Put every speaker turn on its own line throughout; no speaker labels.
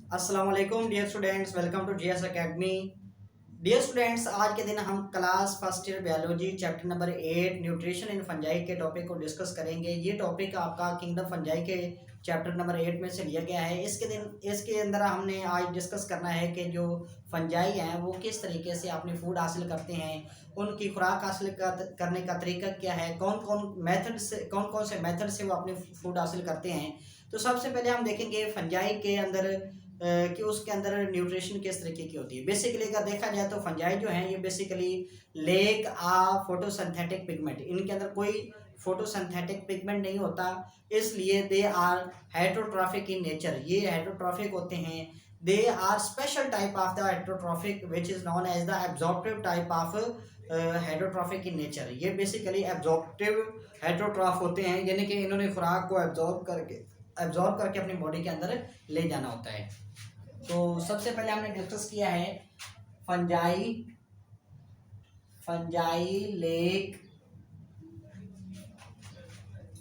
अस्सलाम वालेकुम dear students, welcome to GS academy. Dear students, आज के दिन हम class first year biology chapter number 8 nutrition in fungi के टॉपिक को डिस्कस करेंगे। ये टॉपिक आपका किंगडम फंजाई के चैप्टर नंबर 8 में से लिया गया है। इसके अंदर हमने आज डिस्कस करना है कि जो फंजाई हैं वो किस तरीके से अपनी फूड हासिल करते हैं, उनकी खुराक करने का तरीका क्या है, कौन कौन से मेथड से वो अपनी फूड हासिल करते हैं। तो सबसे पहले हम देखेंगे फंजाई के अंदर कि उसके अंदर न्यूट्रिशन किस तरीके की होती है। बेसिकली अगर देखा जाए तो फंजाई जो हैं ये बेसिकली लेक फोटोसिंथेटिक पिगमेंट, इनके अंदर कोई फोटोसिंथेटिक पिगमेंट नहीं होता, इसलिए they are heterotrophic in nature. ये हेटरोट्रॉफिक होते हैं। They are special type of the heterotrophic which is known as the absorptive type of heterotrophic in nature. ये बेसिकली एब्जॉर्प्टिव हेटरोट्रॉफ होते हैं, यानी कि इन्होंने खुराक को एब्जॉर्ब करके अपनी बॉडी के अंदर ले जाना होता है। तो सबसे पहले हमने डिस्कस किया है fungi fungi lake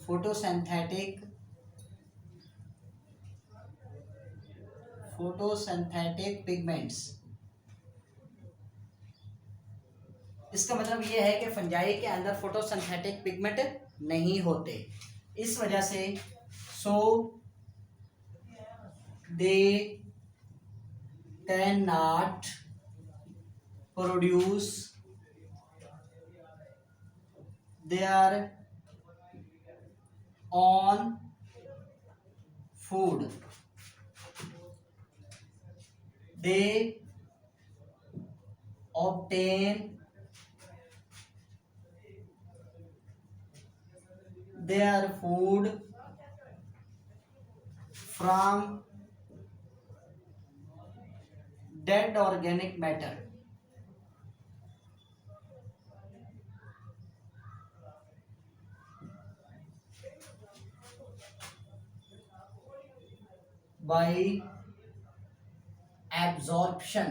photosynthetic pigments. इसका मतलब ये है कि फंजाई के अंदर फोटोसिंथेटिक पिगमेंट नहीं होते, इस वजह से so they can not produce their own food. They obtain their food from dead organic matter. By absorption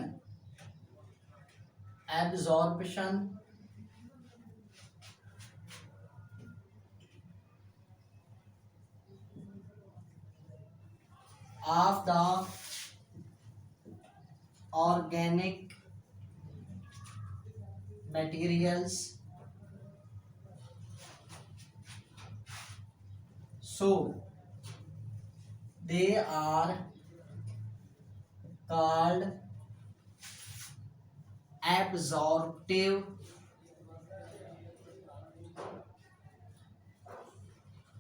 of the organic materials, so they are called absorptive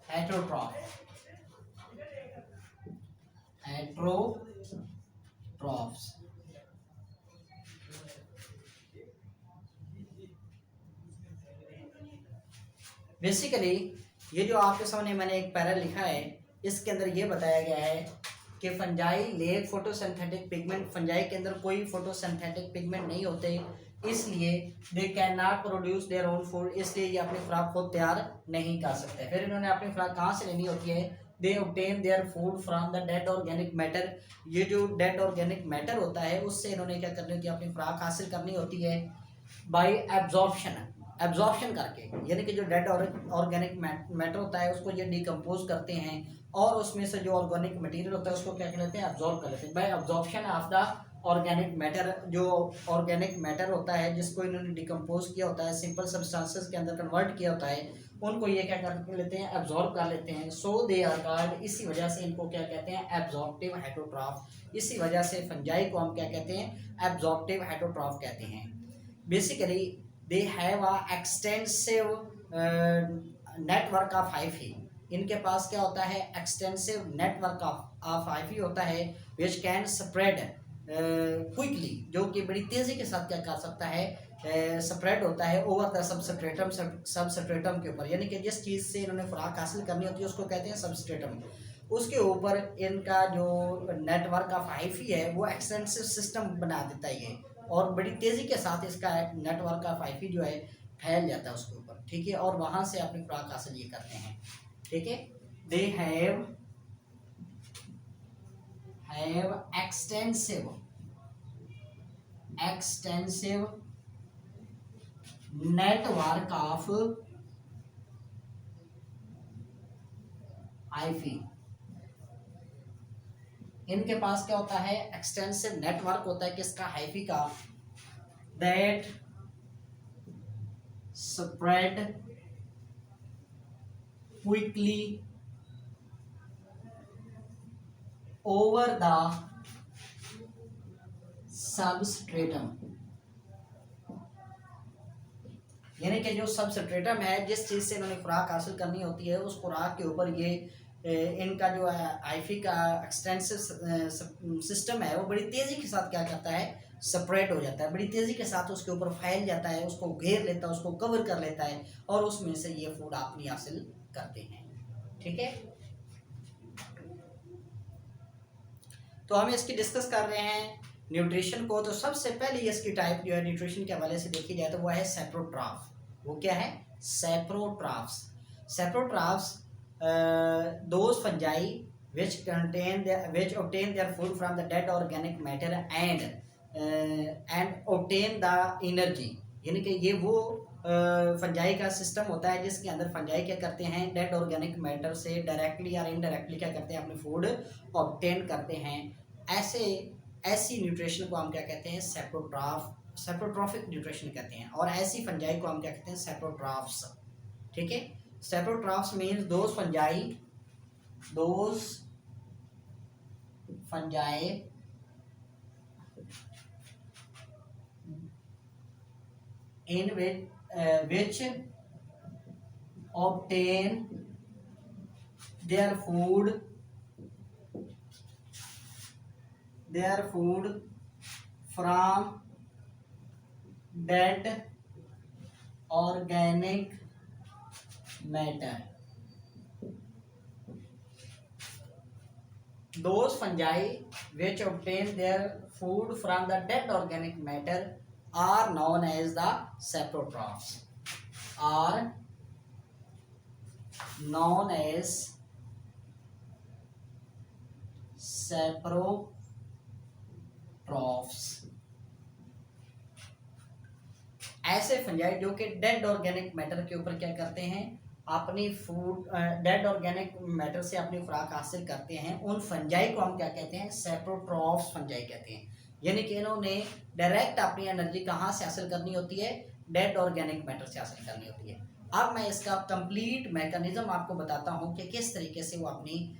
heterotrophs. Basically ये जो आपके सामने मैंने एक पैरा लिखा है, इसके अंदर ये बताया गया है कि fungi lake photosynthetic pigment, fungi के अंदर कोई फोटोसिंथेटिक पिगमेंट नहीं होते, इसलिए दे can not produce their own food, इसलिए ये अपनी खुराक खुद तैयार नहीं कर सकते। फिर इन्होंने अपनी खुराक कहाँ से लेनी होती है? They obtain their food from the dead organic matter. ये जो डेड ऑर्गेनिक मैटर होता है उससे इन्होंने क्या करनी होती है? अपनी खुराक हासिल करनी होती है बाई एब्जॉर्प्शन करके, यानी कि जो डेड ऑर्गेनिक मैटर होता है उसको ये डिकम्पोज करते हैं और उसमें से जो ऑर्गेनिक मटेरियल होता है उसको क्या कहते हैं? एब्जॉर्ब कर लेते हैं bye absorption of the organic matter. जो ऑर्गेनिक मैटर होता है जिसको इन्होंने डिकम्पोज किया होता है, सिंपल सब्सटेंसेस के अंदर कन्वर्ट किया होता है, उनको ये क्या कर लेते हैं? एब्जॉर्ब कर लेते हैं। सो दे आर कॉल्ड, इसी वजह से इनको क्या कहते हैं? Absorptive heterotroph. इसी वजह से फंजाई को हम क्या कहते हैं? एब्जॉर्प्टिव हेटरोट्रॉफ कहते हैं। Basically they have a extensive network of hyphae. इनके पास क्या होता है? एक्सटेंसिव नेटवर्क ऑफ हाइफी होता है, विच कैन स्प्रेड क्विकली, जो कि बड़ी तेज़ी के साथ क्या कर सकता है? स्प्रेड होता है ओवर द सबस्ट्रेटम के ऊपर, यानी कि जिस चीज़ से इन्होंने खुराक हासिल करनी होती है उसको कहते हैं सबस्ट्रेटम। उसके ऊपर इनका जो नेटवर्क ऑफ हाइफी है वो एक्सटेंसिव सिस्टम बना देता है ये, और बड़ी तेज़ी के साथ इसका नेटवर्क ऑफ हाइफी जो है फैल जाता है उसके ऊपर, ठीक है, और वहाँ से अपनी खुराक हासिल ये करते हैं, ठीक है। They have extensive network of hyphae इनके पास क्या होता है, एक्सटेंसिव नेटवर्क होता है किसका, हाइफी का, that spread quickly over the substratum. यानी कि जो सबस्ट्रेटम है, जिस चीज़ से इन्होंने खुराक हासिल करनी होती है, उस खुराक के ऊपर ये इनका जो हाइफी का एक्सटेंसिव सिस्टम है वो बड़ी तेज़ी के साथ क्या करता है, स्प्रेड हो जाता है, बड़ी तेज़ी के साथ उसके ऊपर फैल जाता है, उसको घेर लेता है, उसको कवर कर लेता है और उसमें से ये फूड अपनी हासिल करते हैं। ठीक है, तो हम इसकी डिस्कस कर रहे हैं न्यूट्रिशन को। तो सबसे पहले इसकी टाइप जो है न्यूट्रिशन के हवाले से देखी जाए तो वो है सेप्रोट्राफ। वो क्या है, सेप्रोट्राफ्स। सेप्रोट्राफ्स those fungi which obtain their food from the dead organic matter and obtain the energy। यानी कि ये वो फंजाई का सिस्टम होता है जिसके अंदर फंजाई क्या करते हैं, डेड ऑर्गेनिक मैटर से डायरेक्टली या इनडायरेक्टली क्या करते हैं, अपने फूड ऑब्टेन करते हैं। ऐसी न्यूट्रिशन को हम क्या कहते हैं, सेप्रोट्रॉफिक न्यूट्रिशन कहते हैं। और ऐसी फंजाई को हम क्या कहते हैं, सेप्रोट्राफ्स। ठीक है, सेप्रोट्राफ्स means those fungi in which obtain their food from dead organic matter। Those fungi which obtain their food from the dead organic matter are known as the saprotrophs। Are known as saprotrophs। ऐसे fungi जो कि dead organic matter के ऊपर क्या करते हैं, अपनी food dead organic matter से अपनी खुराक हासिल करते हैं, उन फंजाई को हम क्या कहते हैं, सेप्रोट्रॉफ्स फंजाई कहते हैं। यानी कि इन्होंने डायरेक्ट अपनी एनर्जी कहाँ से हासिल करनी होती है, डेड ऑर्गेनिक मैटर से हासिल करनी होती है। अब मैं इसका कंप्लीट मैकेनिज्म आपको बताता हूँ कि किस तरीके से वो अपनी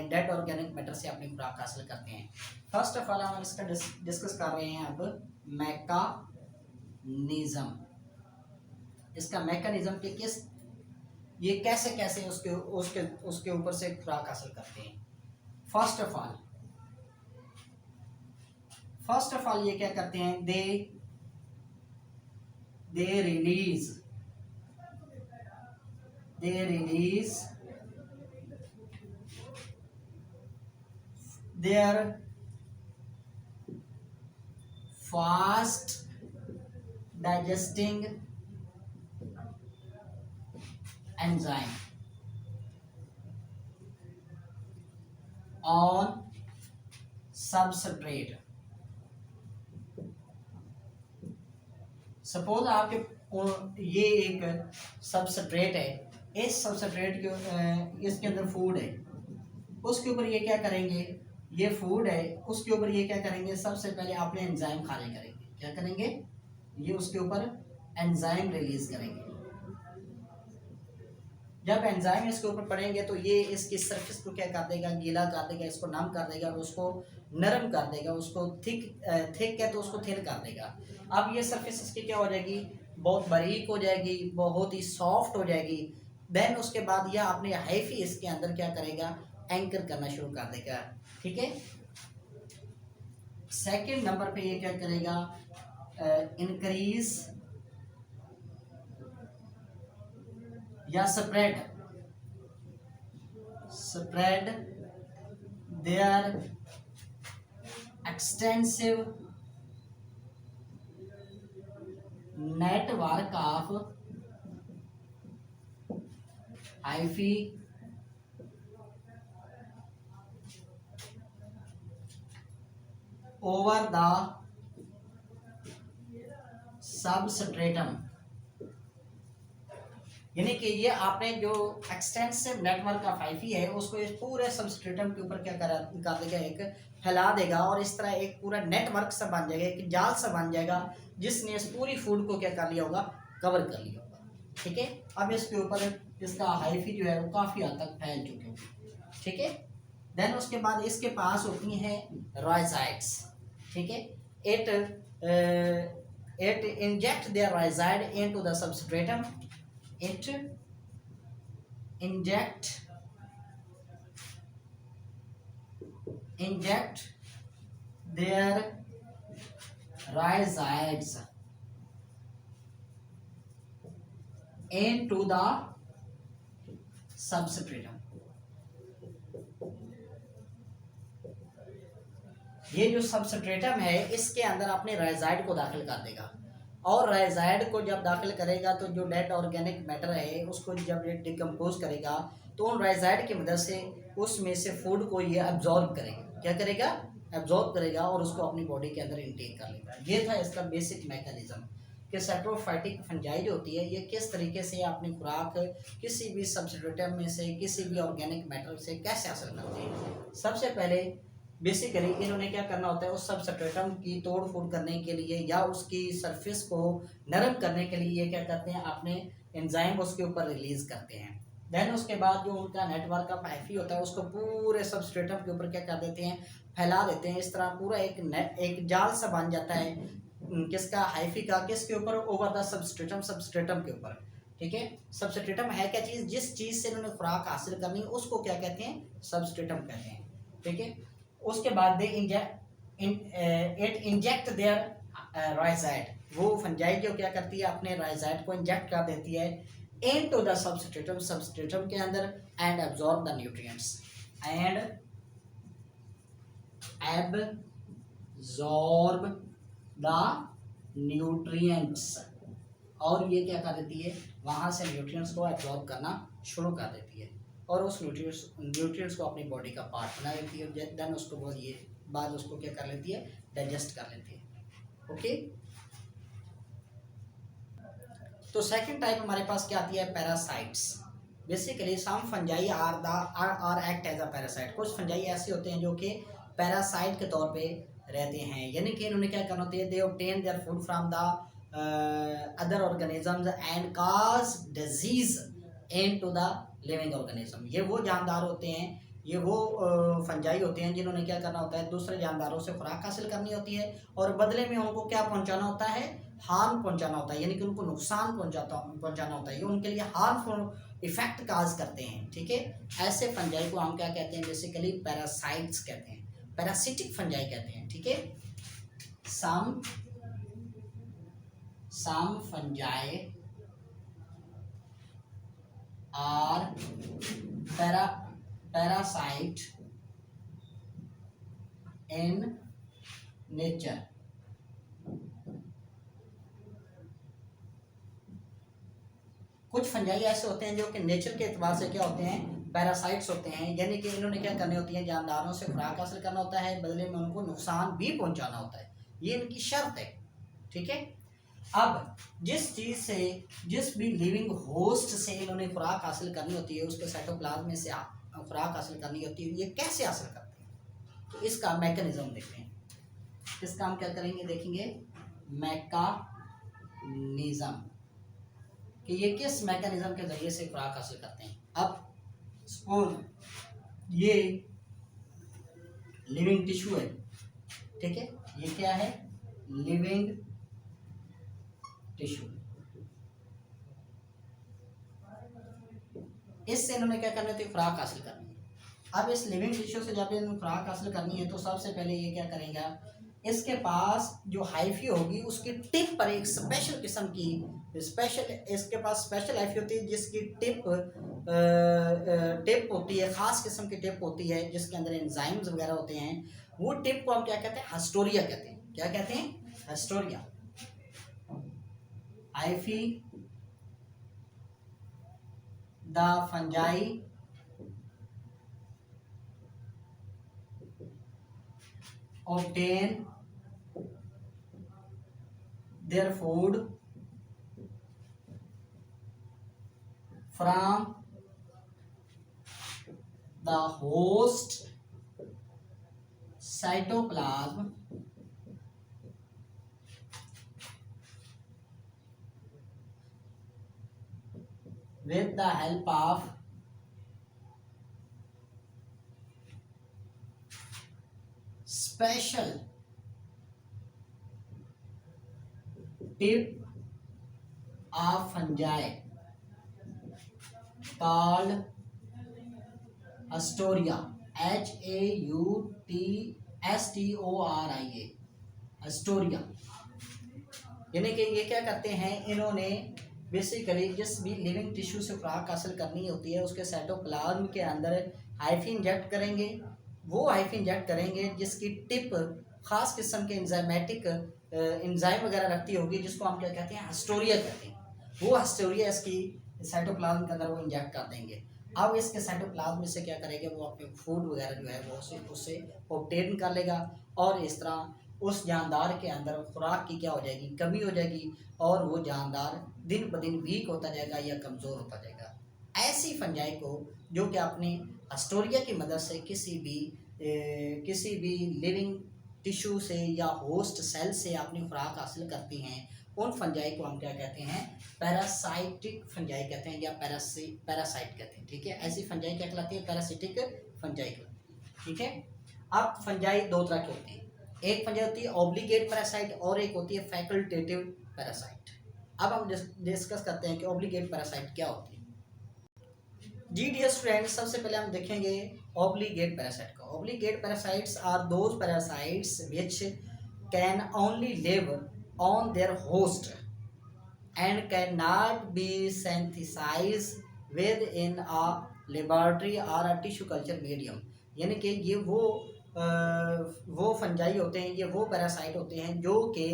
डेड ऑर्गेनिक मैटर से अपनी खुराक हासिल करते हैं। फर्स्ट ऑफ ऑल हम इसका डिस्कस कर रहे हैं अब मैकेनिज्म। इसका मैकेनिज्म कि किस ये कैसे कैसे उसके ऊपर से खुराक हासिल करते हैं। फर्स्ट ऑफ ऑल ये क्या करते हैं, they release their fast digesting enzyme on substrate। Suppose आपके ये एक सबस्ट्रेट है, इस सबस्ट्रेट के इसके अंदर फूड है, उसके ऊपर ये क्या करेंगे, ये फूड है, उसके ऊपर ये क्या करेंगे, सबसे पहले अपने एंजाइम खाली करेंगे। क्या करेंगे, ये उसके ऊपर एंजाइम रिलीज करेंगे। जब एंजाइम इसके ऊपर पड़ेंगे तो ये इसकी सरफेस को क्या कर देगा, गीला कर देगा, इसको नम कर देगा और उसको नरम कर देगा, उसको थिक है तो उसको थिन कर देगा। अब ये सरफेस इसकी क्या हो जाएगी, बहुत बारीक हो जाएगी, बहुत ही सॉफ्ट हो जाएगी। देन उसके बाद यह अपने हाइफी इसके अंदर क्या करेगा, एंकर करना शुरू कर देगा। ठीक है, सेकंड नंबर पे ये क्या करेगा, इंक्रीज या spread their extensive network of hyphae over the substratum। यानी कि ये आपने जो एक्सटेंसिव नेटवर्क ऑफ हाइफी है उसको इस पूरे सबस्ट्रेटम के ऊपर क्या कर देगा, एक फैला देगा और इस तरह एक पूरा नेटवर्क सा बन जाएगा, एक जाल सा बन जाएगा जिसने इस पूरी फूड को क्या कर लिया होगा, कवर कर लिया होगा। ठीक है, अब इसके ऊपर इसका हाइफी जो है वो काफ़ी हद तक फैल चुके होंगे। ठीक है, देन उसके बाद इसके पास होती हैं राइजाइड्स। ठीक है, it it inject their rhizide into the substratum. It inject their rhizides into the substratum. ये जो सबस्ट्रेटम है इसके अंदर अपने राइजाइड को दाखिल कर देगा और राइजाइड को जब दाखिल करेगा तो जो डेड ऑर्गेनिक मैटर है उसको जब ये डिकम्पोज करेगा तो उन राइजाइड की मदद से उसमें से फूड को ये एब्जॉर्ब करेगा। क्या करेगा, एब्जॉर्ब करेगा और उसको अपनी बॉडी के अंदर इंटेक कर लेगा। ये था इसका बेसिक मैकेनिज्म कि सैप्रोफाइटिक फंजाई जो होती है ये किस तरीके से अपनी खुराक किसी भी सबस्ट्रेटम में से किसी भी ऑर्गेनिक मैटर से कैसे हासिल करती है। सबसे पहले बेसिकली इन्होंने क्या करना होता है, उस सबस्ट्रेटम की तोड़ फोड़ करने के लिए या उसकी सरफेस को नरम करने के लिए ये क्या करते हैं, अपने एंजाइम उसके ऊपर रिलीज करते हैं। देन उसके बाद जो उनका नेटवर्क ऑफ हाइफी होता है उसको पूरे सबस्ट्रेटम के ऊपर क्या कर देते हैं, फैला देते हैं। इस तरह पूरा एक जाल सा बन जाता है किसका, हाइफी का, किसके ऊपर, ओवर द सबस्ट्रेटम के ऊपर। ठीक है, सबस्ट्रेटम है क्या चीज़, जिस चीज़ से इन्होंने खुराक हासिल करनी है उसको क्या कहते हैं, सबस्ट्रेटम कहते हैं। ठीक है, उसके बाद दे इंजेक्ट देयर राइजाइड, वो फंजाई जो क्या करती है अपने राइजाइड को इंजेक्ट कर देती है इनटू द सबस्ट्रेटम के अंदर एंड एब्जॉर्ब द न्यूट्रिएंट्स और ये क्या कर देती है, वहाँ से न्यूट्रिएंट्स को एब्जॉर्ब करना शुरू कर देती है और उस न्यूट्रिएंट्स को अपनी बॉडी का पार्ट बना लेती है। देन उसको बाद उसको क्या कर लेती है, डाइजेस्ट कर लेती है। ओके, तो सेकंड टाइप हमारे पास क्या आती है, parasites. Basically some fungi are act as a parasite. कुछ फंजाई ऐसे होते हैं जो कि पैरासाइट के तौर पे रहते हैं, यानी कि इन्होंने क्या करना होता है, they obtain their food from the other organisms and cause disease into the living organism. ये वो जानदार होते हैं, ये वो फंजाई होते हैं जिन्होंने क्या करना होता है, दूसरे जानदारों से खुराक हासिल करनी होती है और बदले में उनको क्या पहुंचाना होता है, हार्म पहुंचाना होता है, यानी कि उनको नुकसान पहुंचाना होता है, ये उनके लिए हार्मफुल इफेक्ट काज करते हैं। ठीक है, ऐसे फंजाई को हम क्या कहते हैं, बेसिकली पैरासाइट्स कहते हैं, पैरासिटिक फंजाई कहते हैं। ठीक है, some fungi are parasite in nature। कुछ फंजाई ऐसे होते हैं जो कि नेचर के एतबार से क्या होते हैं, पैरासाइट्स होते हैं, यानी कि इन्होंने क्या करनी होती है, जानदारों से खुराक हासिल करना होता है, बदले में उनको नुकसान भी पहुंचाना होता है, ये इनकी शर्त है। ठीक है, अब जिस चीज़ से, जिस भी लिविंग होस्ट से इन्होंने खुराक हासिल करनी होती है, उसके साइटोप्लाज्म में से खुराक हासिल करनी होती है, ये कैसे हासिल करते हैं, तो इसका मैकेनिज्म देखते हैं। इसका हम क्या करेंगे, देखेंगे मैकेनिज्म कि ये किस मैकेनिज्म के जरिए से खुराक हासिल करते हैं। अब सपोज ये लिविंग टिश्यू है, ठीक है, ये क्या है, लिविंग टिश्यू। इससे इन्होंने क्या करना है, खुराक हासिल करनी है। अब इस लिविंग टिश्यू से जब इन्होंने खुराक हासिल करनी है तो सबसे पहले ये क्या करेंगे, इसके पास जो हाइफी होगी उसकी टिप पर एक स्पेशल किस्म की इसके पास स्पेशल हाइफी होती है जिसकी टिप होती है, खास किस्म की टिप होती है जिसके अंदर एंजाइम्स वगैरह होते हैं। वो टिप को हम क्या कहते हैं, हस्टोरिया कहते हैं। क्या कहते हैं, haustoria. Hyphae the fungi obtain their food from the host cytoplasm with the help of special tip of fungi called Astoria, Haustoria, Astoria। यानी कि ये क्या करते हैं, इन्होंने बेसिकली जिस भी लिविंग टिश्यू से खुराक हासिल करनी होती है उसके साइटोप्लाज्म के अंदर हाइफी इंजेक्ट करेंगे। वो हाइफी इंजेक्ट करेंगे जिसकी टिप खास किस्म के इंजाइमेटिक इंजाइम वगैरह रखती होगी, जिसको हम क्या कहते हैं, एस्टोरिया कहते हैं। वो एस्टोरिया इसकी साइटोप्लाज्म के अंदर वो इंजेक्ट कर देंगे। अब इसके साइटोप्लाज्म में से क्या करेंगे, वो अपने फूड वगैरह जो है वो उससे ऑब्टेन कर लेगा और इस तरह उस जानदार के अंदर खुराक की क्या हो जाएगी, कमी हो जाएगी और वो जानदार दिन ब दिन वीक होता जाएगा या कमज़ोर होता जाएगा। ऐसी फंजाई को जो कि अपने एस्टोरिया की मदद से किसी भी लिविंग टिश्यू से या होस्ट सेल से अपनी खुराक हासिल करती हैं, उन फंजाई को हम क्या कहते हैं, पैरासाइटिक फंजाई कहते हैं या पैरासाइट कहते हैं। ठीक है, ऐसी फंजाई क्या कहलाती है, पैरासिटिक फंजाई कहलाती है। ठीक है, अब फंजाई दो तरह की होती है, एक फंजाई होती है ऑब्लिगेट पैरासाइट और एक होती है फैकल्टेटिव पैरासाइट। अब हम डिस्कस करते हैं कि ऑब्लिगेट पैरासाइट क्या होती है। जी डियर स्टूडेंट्स, सबसे पहले हम देखेंगे ऑब्लिगेट पैरासाइट को। Obligate parasites are those parasites which can only live on their host and cannot be synthesized within a laboratory or a tissue culture medium। यानी कि ये वो फंजाई होते हैं, ये वो पैरासाइट होते हैं जो कि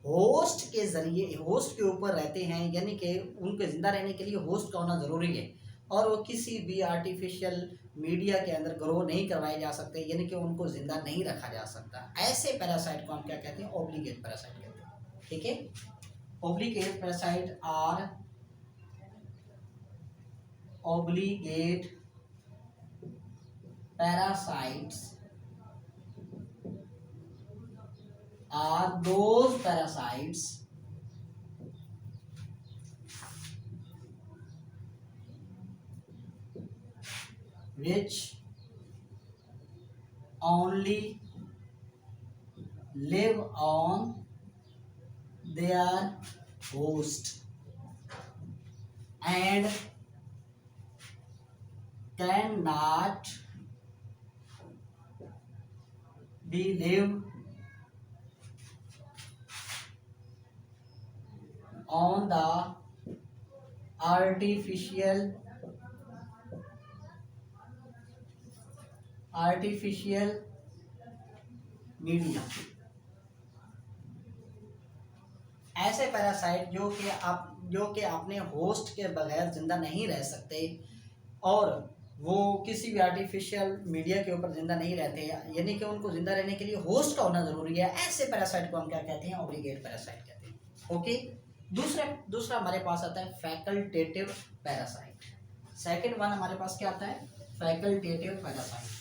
होस्ट के ज़रिए होस्ट के ऊपर रहते हैं, यानी कि उनके ज़िंदा रहने के लिए होस्ट का होना ज़रूरी है और वो किसी भी आर्टिफिशियल मीडिया के अंदर ग्रो नहीं करवाए जा सकते, यानी कि उनको ज़िंदा नहीं रखा जा सकता। ऐसे पैरासाइट को हम क्या कहते हैं, ऑब्लिगेट पैरासाइट कहते हैं। ठीक है, obligate parasites are obligate parasites are those parasites which only live on their host and cannot be live on the artificial media. ऐसे पैरासाइट जो कि अपने होस्ट के बगैर जिंदा नहीं रह सकते और वो किसी भी आर्टिफिशियल मीडिया के ऊपर जिंदा नहीं रहते, यानी कि उनको जिंदा रहने के लिए होस्ट का होना जरूरी है, ऐसे पैरासाइट को हम क्या कहते हैं, ऑब्लिगेट पैरासाइट कहते हैं। ओके, दूसरा हमारे पास आता है फैकल्टेटिव पैरासाइट। सेकंड वन हमारे पास क्या आता है, facultative parasite.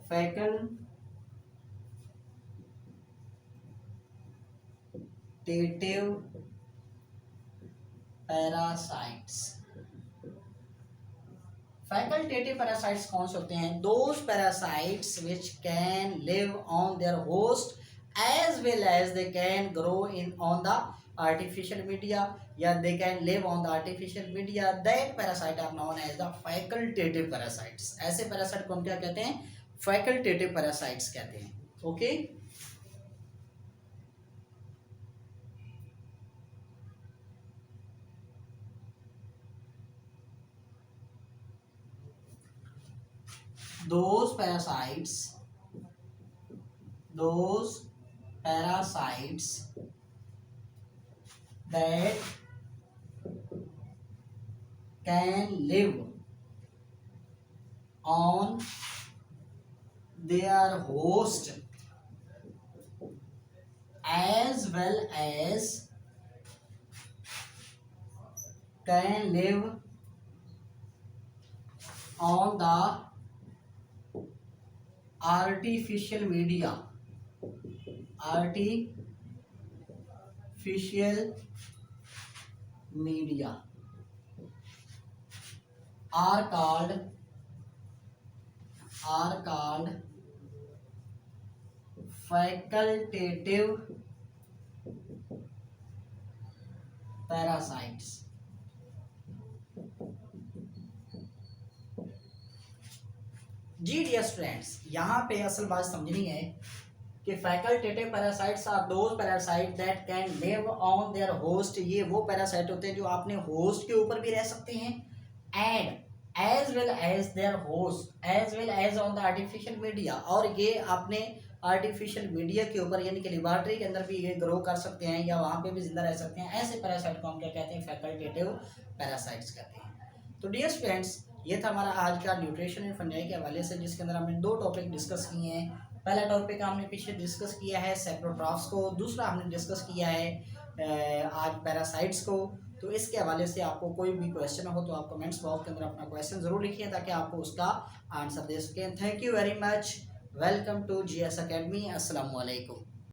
Facultative parasites. Facultative parasites कौन से होते हैं, those parasites which can live on their host as well as they can grow on the artificial media, या they can live on the artificial media, that parasite are known as the facultative parasites। ऐसे parasite को हम क्या कहते हैं, facultative parasites कहते हैं। Okay, those parasites that can live on their host as well as can live on the artificial media are called facultative parasites। जी dear students, यहाँ पे असल बात समझनी है कि facultative parasites are those parasite that can live on their host. ये वो पैरासाइट होते हैं जो अपने होस्ट के ऊपर भी रह सकते हैं and as well as their host as well as on the artificial media, और ये अपने आर्टिफिशियल मीडिया के ऊपर यानी कि लेबॉर्ट्री के अंदर भी ये ग्रो कर सकते हैं या वहाँ पे भी जिंदा रह सकते हैं। ऐसे पैरासाइट को हम क्या कहते हैं? फैकल्टेटिव पैरासाइट्स कहते हैं। तो डियर स्टूडेंट्स, ये था हमारा आज का न्यूट्रिशन इन फंजाई के हवाले से, जिसके अंदर हमने 2 टॉपिक डिस्कस किए हैं। पहला टॉपिक हमने पीछे डिस्कस किया है सेप्रोट्रॉफ्स को, दूसरा हमने डिस्कस किया है आज पैरासाइट्स को। तो इसके हवाले से आपको कोई भी क्वेश्चन हो तो आप कमेंट्स बॉक्स के अंदर अपना क्वेश्चन ज़रूर लिखिए ताकि आपको उसका आंसर दे सकें। Thank you very much. Welcome to GS academy. अस्सलाम वालेकुम।